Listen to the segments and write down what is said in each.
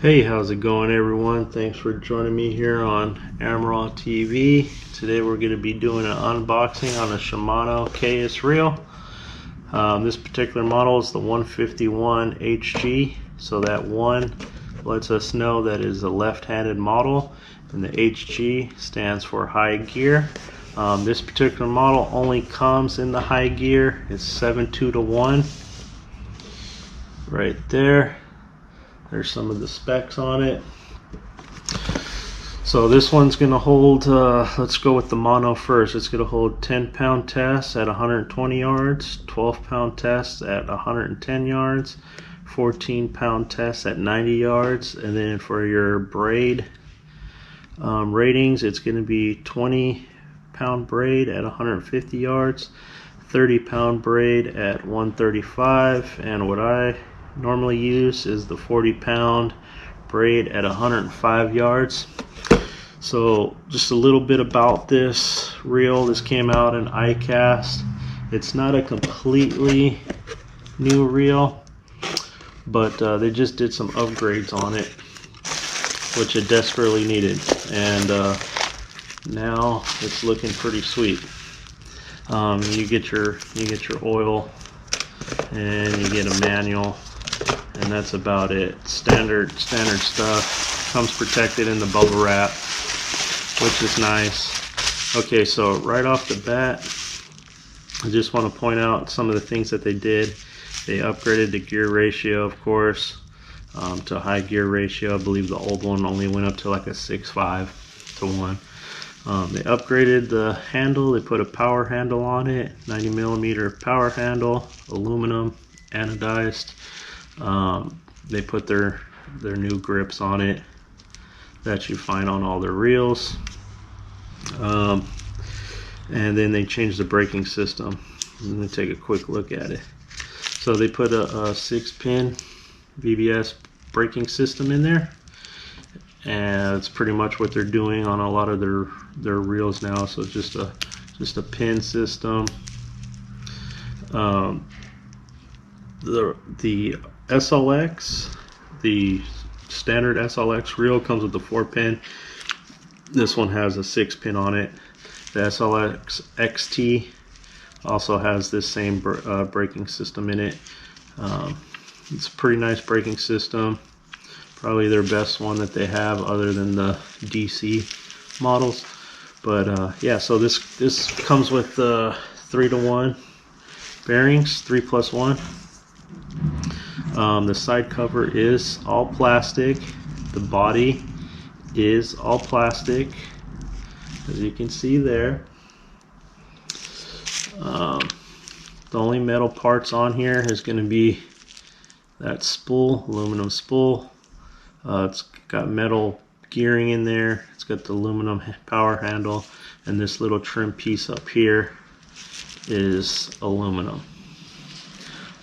Hey, how's it going everyone? Thanks for joining me here on Amraw TV. Today we're going to be doing an unboxing on a Shimano Caius reel. This particular model is the 151 HG, so that 1 lets us know that it is a left-handed model, and the HG stands for high gear. This particular model only comes in the high gear. It's 7.2-to-1 right there. There's some of the specs on it. So this one's going to hold, let's go with the mono first. It's going to hold 10-pound tests at 120 yards, 12-pound tests at 110 yards, 14-pound tests at 90 yards, and then for your braid ratings, it's going to be 20-pound braid at 150 yards, 30-pound braid at 135, and what I normally use is the 40-pound braid at 105 yards. So just a little bit about this reel. This came out in iCast. It's not a completely new reel, but they just did some upgrades on it, which it desperately needed, and now it's looking pretty sweet. You get your oil, and you get a manual, and that's about it. Standard stuff. Comes protected in the bubble wrap, which is nice. Okay, so right off the bat, I just want to point out some of the things that they did. They upgraded the gear ratio, of course, to high gear ratio. I believe the old one only went up to like a 6.5-to-1. They upgraded the handle. They put a power handle on it, 90mm power handle, aluminum, anodized. They put their new grips on it that you find on all their reels, and then they changed the braking system. Let me take a quick look at it. So they put a 6-pin Bbs braking system in there, and it's pretty much what they're doing on a lot of their reels now. So it's just a pin system. The SLX, the standard SLX reel comes with the 4-pin. This one has a 6-pin on it. The SLX XT also has this same braking system in it. It's a pretty nice braking system. Probably their best one that they have, other than the DC models. But yeah, so this comes with 3-to-1 bearings, 3+1. The side cover is all plastic. The body is all plastic, as you can see there. The only metal parts on here is going to be that spool, aluminum spool. It's got metal gearing in there. It's got the aluminum power handle, and this little trim piece up here is aluminum.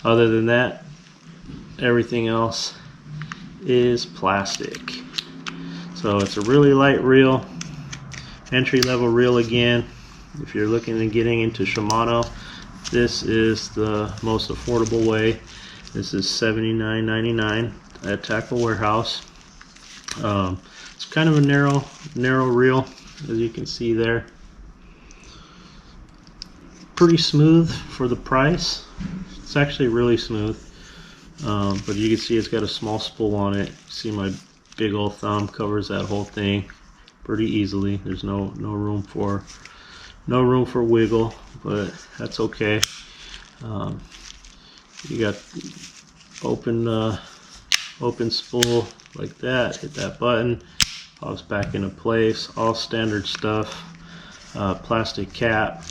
Other than that, everything else is plastic. So it's a really light reel, entry-level reel. Again, if you're looking at getting into Shimano, this is the most affordable way. This is $79.99 at Tackle Warehouse. It's kind of a narrow reel, as you can see there. Pretty smooth for the price. It's actually really smooth. But you can see it's got a small spool on it. See, my big old thumb covers that whole thing pretty easily. There's no room for wiggle, but that's okay. You got open spool like that. Hit that button, pops back into place. All standard stuff. Plastic cap,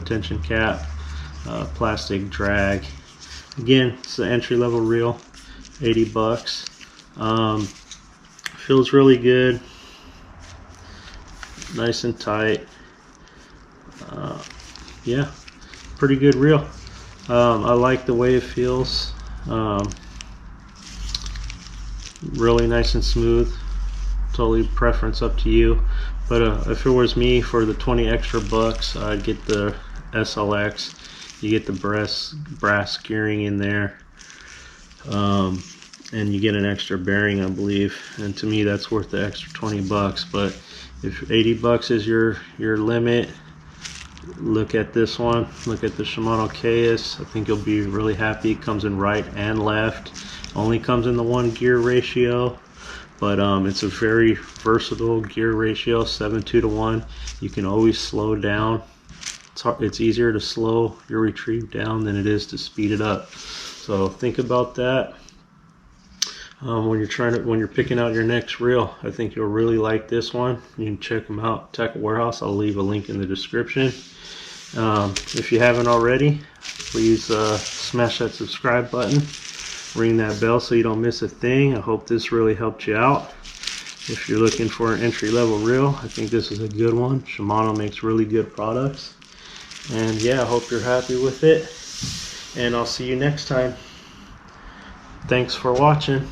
tension cap, plastic drag. Again, it's the entry-level reel, 80 bucks. Feels really good, nice and tight. Yeah, pretty good reel. I like the way it feels. Really nice and smooth. Totally preference up to you. But if it was me, for the 20 extra bucks, I'd get the SLX. You get the brass gearing in there. and you get an extra bearing, I believe, and to me that's worth the extra 20 bucks. But if 80 bucks is your limit, look at this one. Look at the Shimano Caius. I think you'll be really happy. It comes in right and left. Only comes in the 1 gear ratio, but it's a very versatile gear ratio, 7:2:1. You can always slow down. It's easier to slow your retrieve down than it is to speed it up. So think about that when you're picking out your next reel. I think you'll really like this one. You can check them out, Tackle Warehouse. I'll leave a link in the description. If you haven't already, please smash that subscribe button, ring that bell so you don't miss a thing. I hope this really helped you out. If you're looking for an entry-level reel, I think this is a good one. Shimano makes really good products. And yeah, I hope you're happy with it. And I'll see you next time. Thanks for watching.